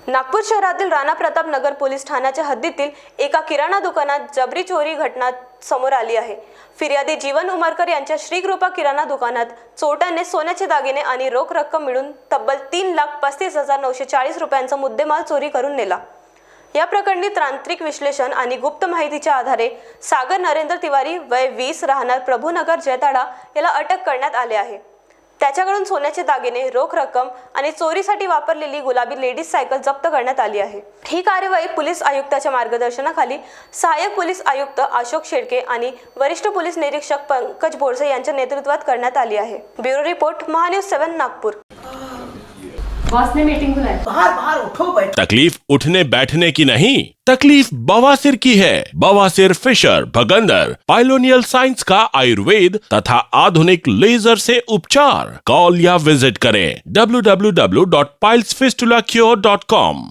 नागपूर शहरातील राणा प्रताप नगर पोलीस ठाण्याच्या हद्दीतील एका किराणा दुकानात जबरी चोरी घटना समोर आली आहे। फिर्यादी जीवन उमरकर यांच्या श्रीकृपा किराणा दुकानात चोरट्यांनी सोन्याचे दागिने आणि रोख रक्कम मिळून तब्बल 3,35,940 रुपयांचा मुद्देमाल चोरी करून नेला। या प्रकरणी तांत्रिक विश्लेषण आणि गुप्त माहितीच्या आधारे सागर नरेंद्र तिवारी वय 20 राहणार प्रभुनगर जैताडा याला अटक करण्यात आले आहे। त्याच्याकडून सोन्याचे दागिने, रोख रक्कम आणि चोरीसाठी वापरलेली गुलाबी लेडीज सायकल जप्त करण्यात आली आहे। ही कार्यवाही पोलीस आयुक्ताच्या मार्गदर्शनाखाली सहाय्यक पोलीस आयुक्त अशोक शेडके आणि वरिष्ठ पोलीस निरीक्षक पंकज बोरसे यांच्या नेतृत्वात करण्यात आली आहे। Bureau report Mahanews 7 Nagpur. Boss ने मीटिंग बुलाई। बाहर बाहर उठो बैठो। तकलीफ उठने बैठने की नहीं, तकलीफ बवासीर की है। बवासीर, फिशर, भगंदर, पाइलोनियल साइंस का आयुर्वेद तथा आधुनिक लेजर से उपचार। कॉल या विजिट करें www.pilesfistulacure.com।